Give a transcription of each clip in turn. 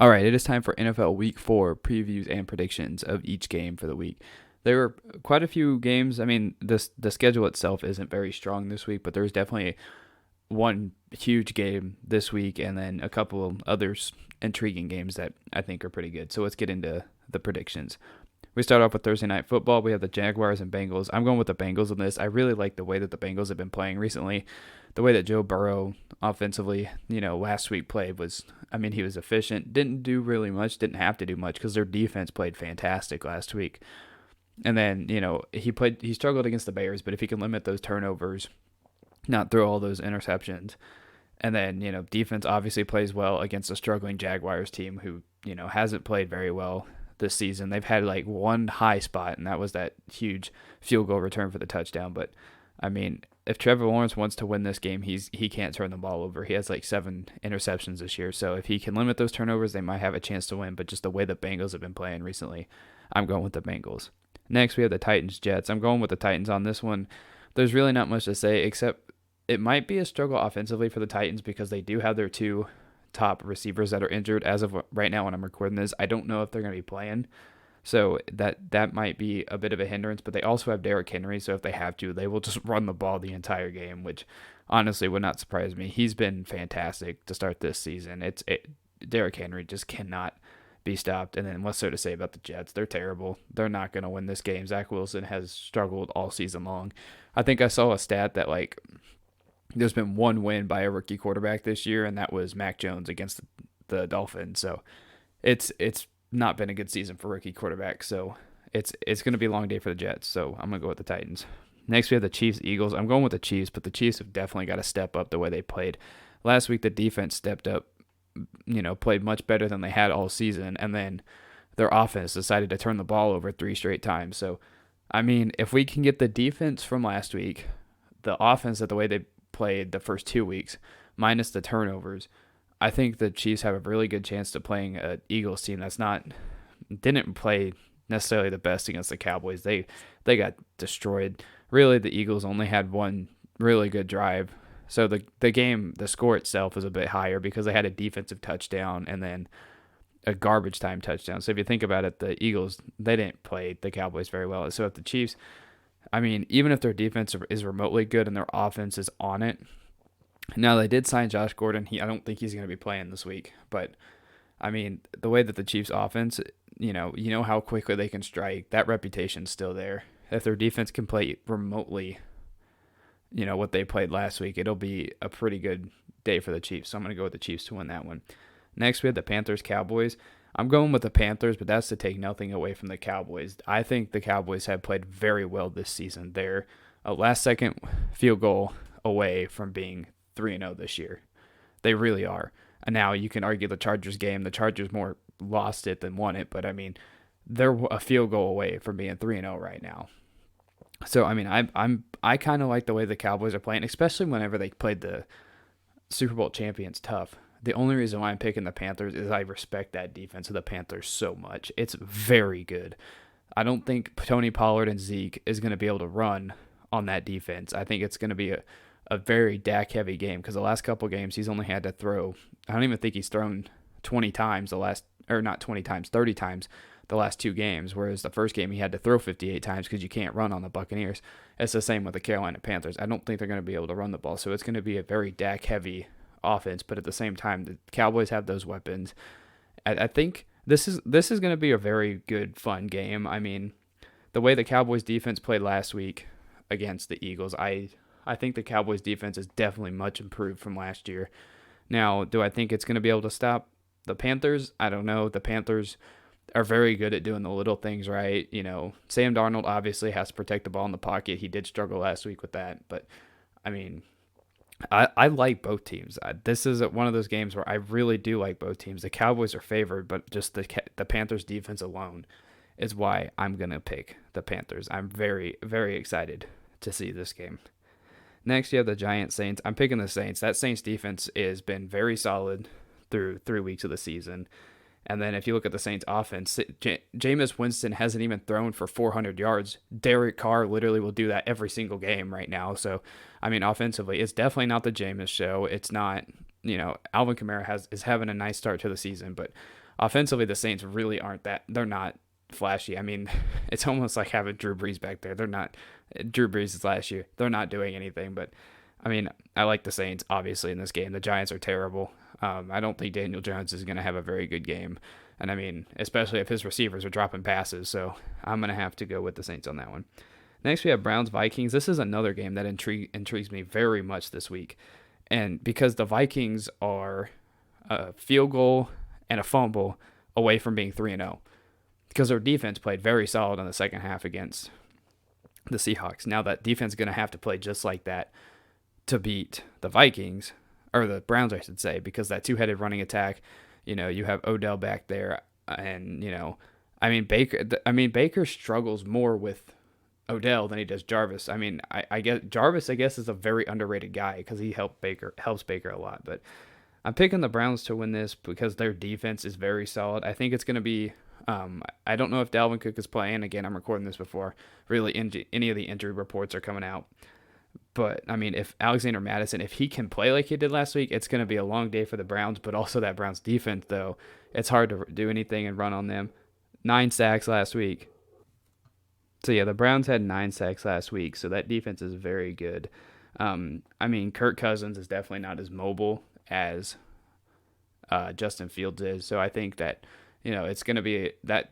All right, it is time for NFL Week 4 previews and predictions of each game for the week. There were quite a few games. I mean, the schedule itself isn't very strong this week, but there's definitely one huge game this week and then a couple of others intriguing games that I think are pretty good. So let's get into the predictions. We start off with Thursday Night Football. We have the Jaguars and Bengals. I'm going with the Bengals on this. I really like the way that the Bengals have been playing recently. The way that Joe Burrow offensively, last week played was, I mean, he was efficient. Didn't do really much. Didn't have to do much because their defense played fantastic last week. And then, he struggled against the Bears, but if he can limit those turnovers, not throw all those interceptions, and then, defense obviously plays well against a struggling Jaguars team who, hasn't played very well this season. They've had like one high spot, and that was that huge field goal return for the touchdown. But I mean, if Trevor Lawrence wants to win this game, he can't turn the ball over. He has like 7 interceptions this year. So if he can limit those turnovers, they might have a chance to win. But just the way the Bengals have been playing recently, I'm going with the Bengals. Next, we have the Titans Jets. I'm going with the Titans on this one. There's really not much to say except it might be a struggle offensively for the Titans because they do have their 2 top receivers that are injured as of right now when I'm recording this. I don't know if they're going to be playing. So that might be a bit of a hindrance, but they also have Derrick Henry, so if they have to, they will just run the ball the entire game, which honestly would not surprise me. He's been fantastic to start this season. Derrick Henry just cannot be stopped. And then what's there to say about the Jets? They're terrible. They're not going to win this game. Zach Wilson has struggled all season long. I think I saw a stat that there's been one win by a rookie quarterback this year, and that was Mac Jones against the Dolphins. So it's not been a good season for rookie quarterbacks. So it's going to be a long day for the Jets. So I'm going to go with the Titans. Next, we have the Chiefs Eagles. I'm going with the Chiefs, but the Chiefs have definitely got to step up the way they played. Last week, the defense stepped up, played much better than they had all season, and then their offense decided to turn the ball over 3 straight times. So, I mean, if we can get the defense from last week, the offense the way they played the first 2 weeks, minus the turnovers, I think the Chiefs have a really good chance to playing an Eagles team that's didn't play necessarily the best against the Cowboys. They got destroyed. Really, the Eagles only had one really good drive. So the score itself is a bit higher because they had a defensive touchdown and then a garbage time touchdown. So if you think about it, the Eagles, they didn't play the Cowboys very well. So if the Chiefs, I mean, even if their defense is remotely good and their offense is on it. Now, they did sign Josh Gordon. I don't think he's going to be playing this week. But, I mean, the way that the Chiefs offense, you know how quickly they can strike. That reputation's still there. If their defense can play remotely, what they played last week, it'll be a pretty good day for the Chiefs. So I'm going to go with the Chiefs to win that one. Next, we have the Panthers Cowboys. I'm going with the Panthers, but that's to take nothing away from the Cowboys. I think the Cowboys have played very well this season. They're a last-second field goal away from being 3-0 this year. They really are. And now you can argue the Chargers game. The Chargers more lost it than won it, but I mean, they're a field goal away from being 3-0 right now. So I mean, I kind of like the way the Cowboys are playing, especially whenever they played the Super Bowl champions tough. The only reason why I'm picking the Panthers is I respect that defense of the Panthers so much. It's very good. I don't think Tony Pollard and Zeke is going to be able to run on that defense. I think it's going to be a very Dak-heavy game because the last couple games he's only had to throw. I don't even think he's thrown 20 times not 20 times, 30 times the last 2 games, whereas the first game he had to throw 58 times because you can't run on the Buccaneers. It's the same with the Carolina Panthers. I don't think they're going to be able to run the ball, so it's going to be a very Dak-heavy offense, but at the same time, the Cowboys have those weapons. I think this is going to be a very good, fun game. I mean, the way the Cowboys defense played last week against the Eagles, I think the Cowboys defense is definitely much improved from last year. Now, do I think it's going to be able to stop the Panthers? I don't know. The Panthers are very good at doing the little things right. Sam Darnold obviously has to protect the ball in the pocket. He did struggle last week with that, but I mean, I like both teams. This is one of those games where I really do like both teams. The Cowboys are favored, but just the Panthers defense alone is why I'm going to pick the Panthers. I'm very, very excited to see this game. Next, you have the Giants Saints. I'm picking the Saints. That Saints defense has been very solid through 3 weeks of the season. And then if you look at the Saints offense, Jameis Winston hasn't even thrown for 400 yards. Derek Carr literally will do that every single game right now. So, I mean, offensively, it's definitely not the Jameis show. It's not, Alvin Kamara is having a nice start to the season, but offensively, the Saints really aren't that. They're not flashy. I mean, it's almost like having Drew Brees back there. They're not. Drew Brees is last year. They're not doing anything. But I mean, I like the Saints obviously in this game. The Giants are terrible. I don't think Daniel Jones is going to have a very good game. And I mean, especially if his receivers are dropping passes. So I'm going to have to go with the Saints on that one. Next, we have Browns Vikings. This is another game that intrigues me very much this week. And because the Vikings are a field goal and a fumble away from being 3-0, because their defense played very solid in the second half against the Seahawks. Now that defense is going to have to play just like that to beat the Vikings, or the Browns, I should say, because that two-headed running attack, you have Odell back there, and, Baker struggles more with Odell than he does Jarvis. I mean, I guess Jarvis, is a very underrated guy because he helps Baker a lot. But I'm picking the Browns to win this because their defense is very solid. I think it's going to be. I don't know if Dalvin Cook is playing. Again, I'm recording this before really any of the injury reports are coming out. But I mean, if Alexander Mattison, if he can play like he did last week, it's going to be a long day for the Browns. But also that Browns defense, though, it's hard to do anything and run on them. 9 sacks last week. So, yeah, the Browns had 9 sacks last week, so that defense is very good. Kirk Cousins is definitely not as mobile as Justin Fields is, so I think that, it's going to be that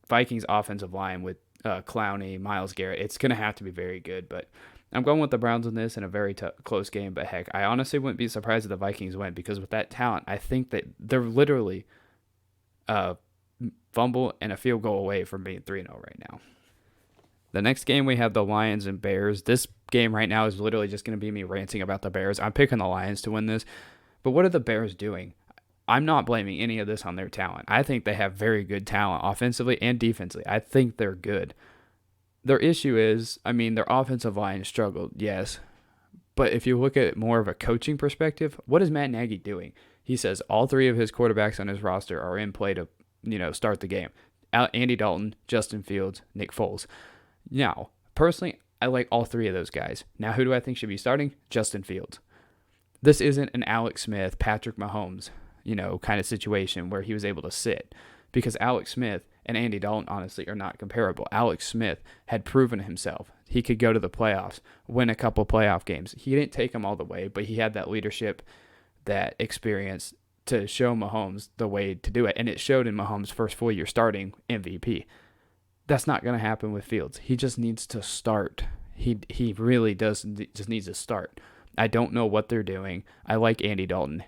Vikings offensive line with Clowney, Myles Garrett, it's going to have to be very good, but I'm going with the Browns in this in a very close game, but heck, I honestly wouldn't be surprised if the Vikings win, because with that talent, I think that they're literally fumble and a field goal away from being 3-0 right now. The next game, we have the Lions and Bears. This game right now is literally just going to be me ranting about the Bears. I'm picking the Lions to win this. But what are the Bears doing? I'm not blaming any of this on their talent. I think they have very good talent offensively and defensively. I think they're good. Their issue is, their offensive line struggled, yes. But if you look at it more of a coaching perspective, what is Matt Nagy doing? He says all 3 of his quarterbacks on his roster are in play to, start the game. Andy Dalton, Justin Fields, Nick Foles. Now, personally, I like all 3 of those guys. Now, who do I think should be starting? Justin Fields. This isn't an Alex Smith, Patrick Mahomes, kind of situation where he was able to sit. Because Alex Smith and Andy Dalton, honestly, are not comparable. Alex Smith had proven himself. He could go to the playoffs, win a couple playoff games. He didn't take them all the way, but he had that leadership, that experience to show Mahomes the way to do it. And it showed in Mahomes' first full year starting MVP. That's not going to happen with Fields. He just needs to start. He really does just needs to start. I don't know what they're doing. I like Andy Dalton.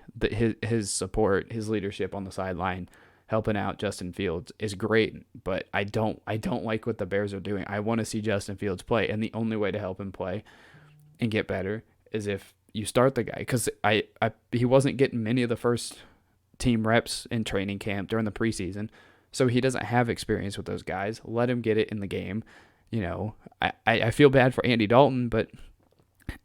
His support, his leadership on the sideline, helping out Justin Fields is great, but I don't like what the Bears are doing. I want to see Justin Fields play, and the only way to help him play and get better is if you start the guy, because he wasn't getting many of the first team reps in training camp during the preseason. So he doesn't have experience with those guys. Let him get it in the game. I feel bad for Andy Dalton, but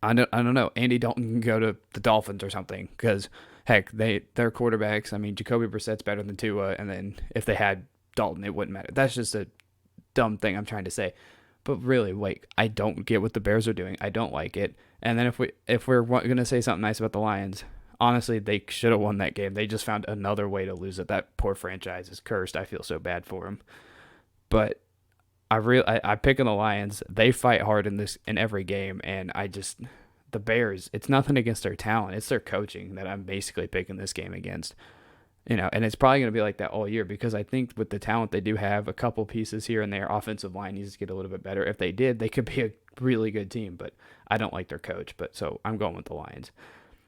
I don't know. Andy Dalton can go to the Dolphins or something, because heck, their quarterbacks. Jacoby Brissett's better than Tua, and then if they had Dalton, it wouldn't matter. That's just a dumb thing I'm trying to say. But really, I don't get what the Bears are doing. I don't like it. And then if we're gonna say something nice about the Lions, honestly, they should have won that game. They just found another way to lose it. That poor franchise is cursed. I feel so bad for them. But I pick on the Lions. They fight hard in every game, and the Bears, it's nothing against their talent. It's their coaching that I'm basically picking this game against. And it's probably going to be like that all year, because I think with the talent they do have, a couple pieces here and there, offensive line needs to get a little bit better. If they did, they could be a really good team, but I don't like their coach. So I'm going with the Lions.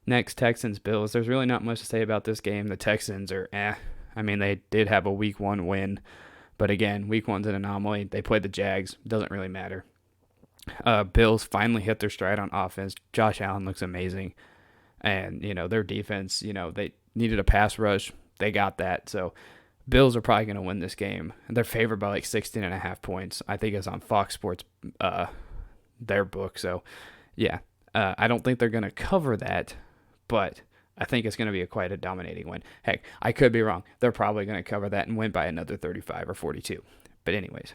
Next, Texans Bills. There's really not much to say about this game. The Texans are they did have a week 1 win, but again, week 1's an anomaly. They played the Jags. Doesn't really matter. Bills finally hit their stride on offense. Josh Allen looks amazing. And, their defense, they needed a pass rush. They got that. So Bills are probably going to win this game. They're favored by 16.5 points. I think it's on Fox Sports, their book. So, yeah, I don't think they're going to cover that, but I think it's going to be quite a dominating win. Heck, I could be wrong. They're probably going to cover that and win by another 35 or 42. But anyways,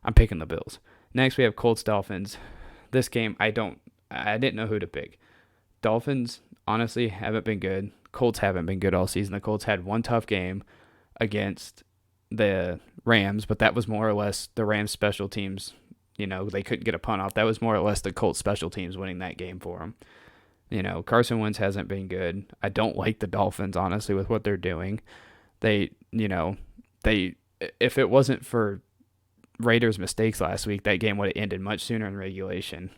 I'm picking the Bills. Next, we have Colts-Dolphins. This game, I didn't know who to pick. Dolphins, honestly, haven't been good. Colts haven't been good all season. The Colts had one tough game against the Rams, but that was more or less the Rams special teams. They couldn't get a punt off. That was more or less the Colts special teams winning that game for them. Carson Wentz hasn't been good. I don't like the Dolphins, honestly, with what they're doing. They, if it wasn't for Raiders' mistakes last week, that game would have ended much sooner in regulation.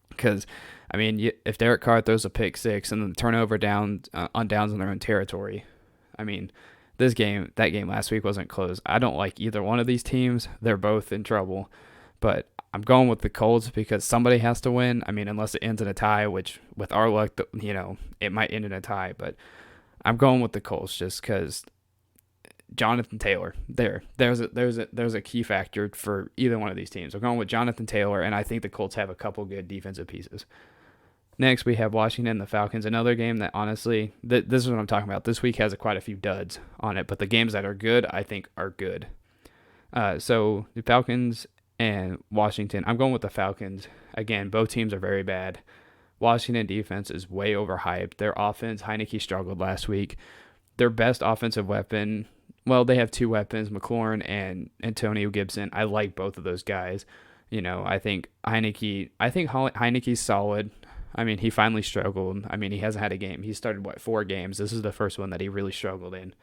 Because, if Derek Carr throws a pick six and then the turnover on downs in their own territory, that game last week wasn't close. I don't like either one of these teams. They're both in trouble. But I'm going with the Colts because somebody has to win. Unless it ends in a tie, which with our luck, it might end in a tie. But I'm going with the Colts just because Jonathan Taylor. There's a key factor for either one of these teams. I'm going with Jonathan Taylor, and I think the Colts have a couple good defensive pieces. Next, we have Washington and the Falcons. Another game that, honestly, this is what I'm talking about. This week has quite a few duds on it, but the games that are good, I think, are good. So the Falcons and Washington. I'm going with the Falcons. Again, both teams are very bad. Washington defense is way overhyped. Their offense, Heineke struggled last week. Their best offensive weapon, well, they have two weapons, McLaurin and Antonio Gibson. I like both of those guys. I think Heineke's solid. He finally struggled. He hasn't had a game. He started, 4 games? This is the first one that he really struggled in.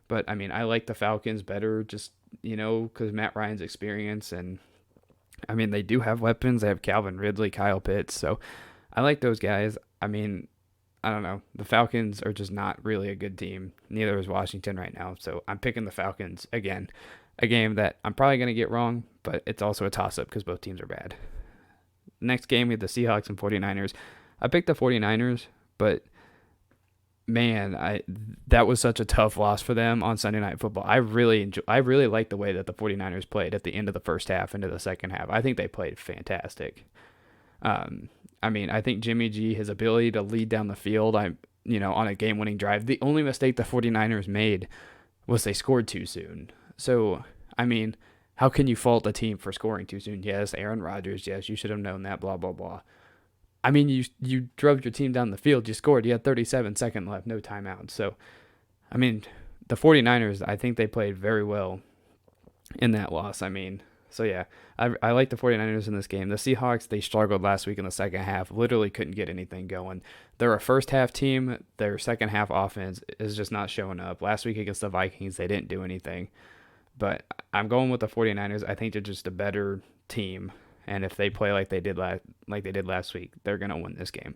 But, I like the Falcons better just, because Matt Ryan's experience. And, they do have weapons. They have Calvin Ridley, Kyle Pitts. So, I like those guys. I don't know. The Falcons are just not really a good team. Neither is Washington right now. So, I'm picking the Falcons again. A game that I'm probably going to get wrong, but it's also a toss-up because both teams are bad. Next game, we have the Seahawks and 49ers. I picked the 49ers, but man, that was such a tough loss for them on Sunday Night Football. I really liked the way that the 49ers played at the end of the first half into the second half. I think they played fantastic. I think Jimmy G, his ability to lead down the field, on a game-winning drive. The only mistake the 49ers made was they scored too soon. So, how can you fault a team for scoring too soon? Yes, Aaron Rodgers, yes, you should have known that, blah, blah, blah. You drove your team down the field, you scored, you had 37 seconds left, no timeout. So, the 49ers, I think they played very well in that loss. So yeah, I like the 49ers in this game. The Seahawks, they struggled last week in the second half, literally couldn't get anything going. They're a first half team, their second half offense is just not showing up. Last week against the Vikings, they didn't do anything. But I'm going with the 49ers. I think they're just a better team. And if they play like they did last week, they're going to win this game.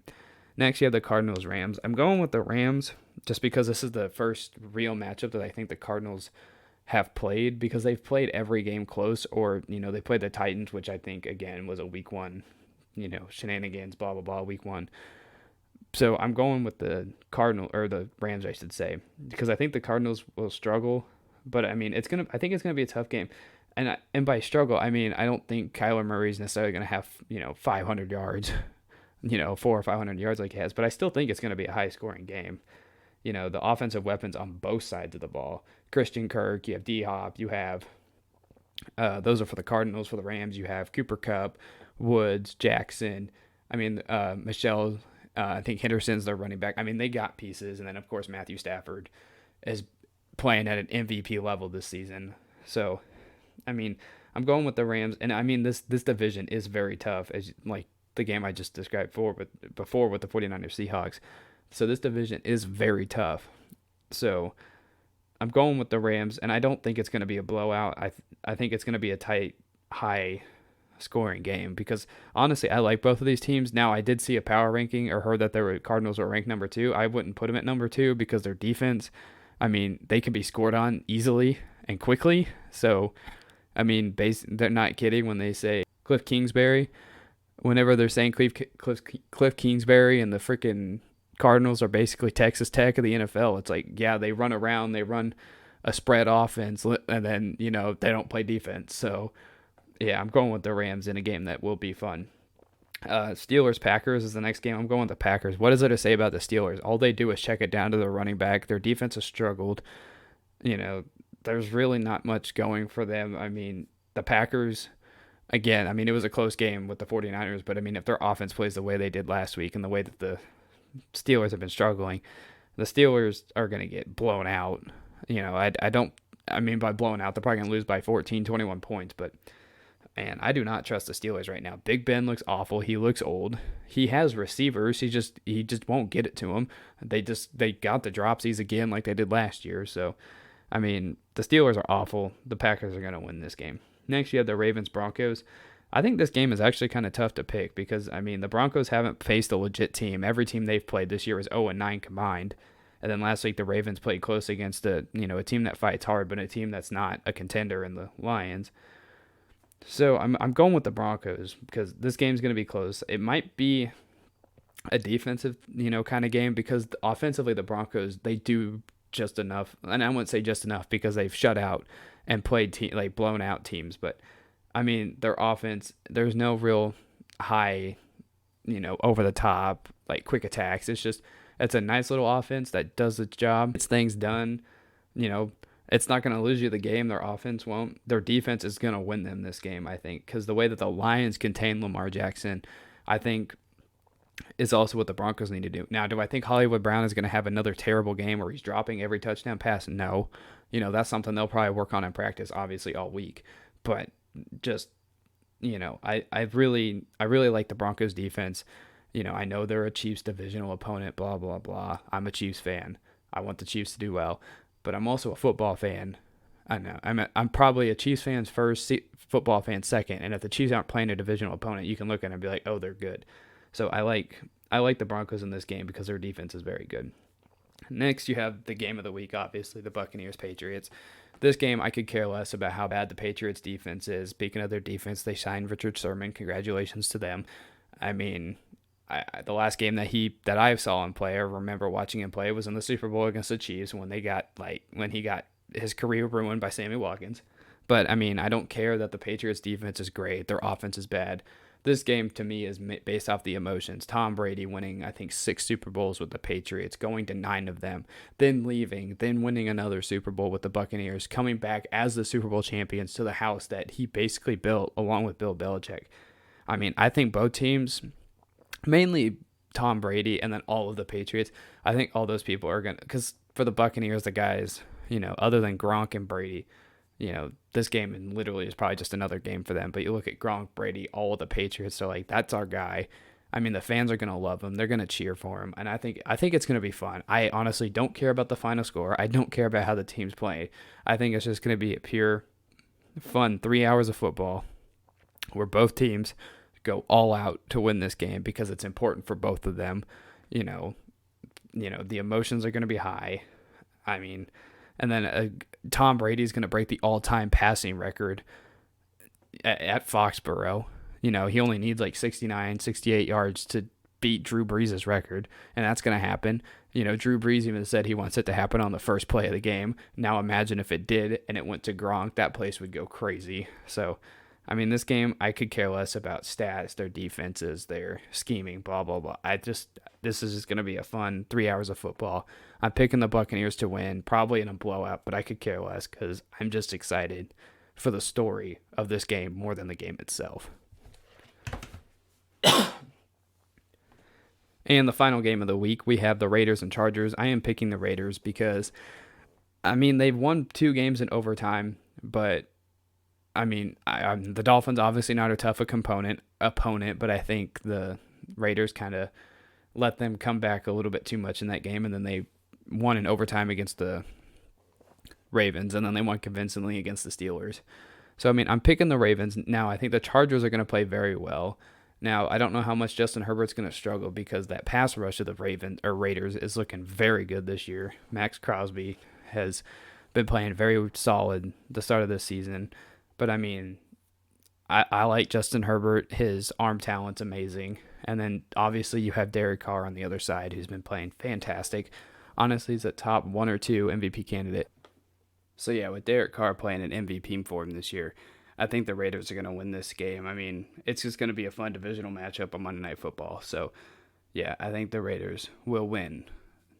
Next, you have the Cardinals Rams. I'm going with the Rams just because this is the first real matchup that I think the Cardinals have played, because they've played every game close, or, they played the Titans, which I think, again, was a week one, shenanigans, blah, blah, blah, week one. So I'm going with the the Rams, I should say, because I think the Cardinals will struggle. But I think it's gonna be a tough game, and by struggle, I don't think Kyler Murray's necessarily gonna have 500 yards, 400 or 500 yards like he has. But I still think it's gonna be a high scoring game. The offensive weapons on both sides of the ball. Christian Kirk, you have D-Hop, you have those are for the Cardinals. For the Rams, you have Cooper Kupp, Woods, Jackson. Michelle. I think Henderson's their running back. They got pieces, and then of course Matthew Stafford is playing at an MVP level this season. So, I'm going with the Rams, and this division is very tough, as like the game I just described before with the 49ers Seahawks. So this division is very tough. So I'm going with the Rams, and I don't think it's going to be a blowout. I think it's going to be a tight, high scoring game, because honestly, I like both of these teams. Now, I did see a power ranking or heard that the Cardinals were ranked number 2. I wouldn't put them at number 2 because their defense, they can be scored on easily and quickly. So, they're not kidding when they say Cliff Kingsbury. Whenever they're saying Cliff Kingsbury and the freaking Cardinals are basically Texas Tech of the NFL, it's like, yeah, they run around, they run a spread offense, and then, they don't play defense. So, yeah, I'm going with the Rams in a game that will be fun. Steelers-Packers is the next game. I'm going with the Packers. What is there to say about the Steelers? All they do is check it down to their running back. Their defense has struggled. There's really not much going for them. The Packers, again, it was a close game with the 49ers, but, if their offense plays the way they did last week and the way that the Steelers have been struggling, the Steelers are going to get blown out. I don't. I mean, by blowing out, they're probably gonna lose by 14, 21 points. But man, I do not trust the Steelers right now. Big Ben looks awful. He looks old. He has receivers. He just won't get it to him. They got the dropsies again like they did last year. So I mean, the Steelers are awful. The Packers are gonna win this game. Next, you have the Ravens Broncos. I think this game is actually kind of tough to pick because I mean the Broncos haven't faced a legit team. Every team they've played this year is 0-9 combined. And then last week the Ravens played close against a team that fights hard, but a team that's not a contender in the Lions. So I'm going with the Broncos because this game's going to be close. It might be a defensive kind of game because offensively the Broncos they do just enough, and I wouldn't say just enough because they've shut out and played like blown out teams, but I mean their offense there's no real high over the top like quick attacks. It's a nice little offense that does its job. It's things done. You know, it's not going to lose you the game. Their offense won't. Their defense is going to win them this game, I think, because the way that the Lions contain Lamar Jackson, I think, is also what the Broncos need to do. Now, do I think Hollywood Brown is going to have another terrible game where he's dropping every touchdown pass? No. That's something they'll probably work on in practice, obviously, all week. But just, I really like the Broncos defense. I know they're a Chiefs divisional opponent, blah, blah, blah. I'm a Chiefs fan. I want the Chiefs to do well, but I'm also a football fan. I know. I'm probably a Chiefs fan first, football fan second, and if the Chiefs aren't playing a divisional opponent, you can look at them and be like, oh, they're good. So I like the Broncos in this game because their defense is very good. Next, you have the game of the week, obviously, the Buccaneers-Patriots. This game, I could care less about how bad the Patriots' defense is. Speaking of their defense, they signed Richard Sherman. Congratulations to them. I mean, the last game that I saw him play, or remember watching him play, was in the Super Bowl against the Chiefs when he got his career ruined by Sammy Watkins. But I mean, I don't care that the Patriots defense is great. Their offense is bad. This game to me is based off the emotions. Tom Brady winning, I think, 6 Super Bowls with the Patriots, going to 9 of them, then leaving, then winning another Super Bowl with the Buccaneers, coming back as the Super Bowl champions to the house that he basically built along with Bill Belichick. I mean, I think both teams, mainly Tom Brady and then all of the Patriots, I think all those people are going to, because for the Buccaneers, the guys, other than Gronk and Brady, this game literally is probably just another game for them. But you look at Gronk, Brady, all of the Patriots, so like that's our guy. I mean, the fans are going to love him. They're going to cheer for him. And I think it's going to be fun. I honestly don't care about the final score. I don't care about how the teams play. I think it's just going to be a pure fun 3 hours of football where both teams go all out to win this game because it's important for both of them. The emotions are going to be high. I mean, and then Tom Brady's going to break the all-time passing record at Foxborough. He only needs like 69, 68 yards to beat Drew Brees' record, and that's going to happen. Drew Brees even said he wants it to happen on the first play of the game. Now imagine if it did and it went to Gronk, that place would go crazy. So, I mean, this game, I could care less about stats, their defenses, their scheming, blah, blah, blah. This is just going to be a fun 3 hours of football. I'm picking the Buccaneers to win, probably in a blowout, but I could care less because I'm just excited for the story of this game more than the game itself. And the final game of the week, we have the Raiders and Chargers. I am picking the Raiders because, I mean, they've won 2 games in overtime, but I mean, the Dolphins obviously not a tough opponent, but I think the Raiders kind of let them come back a little bit too much in that game, and then they won in overtime against the Ravens, and then they won convincingly against the Steelers. So, I mean, I'm picking the Ravens. Now, I think the Chargers are going to play very well. Now, I don't know how much Justin Herbert's going to struggle because that pass rush of the Raiders is looking very good this year. Max Crosby has been playing very solid the start of this season. But, I mean, I like Justin Herbert. His arm talent's amazing. And then, obviously, you have Derek Carr on the other side who's been playing fantastic. Honestly, he's a top 1 or 2 MVP candidate. So, yeah, with Derek Carr playing an MVP for him this year, I think the Raiders are going to win this game. I mean, it's just going to be a fun divisional matchup on Monday Night Football. So, yeah, I think the Raiders will win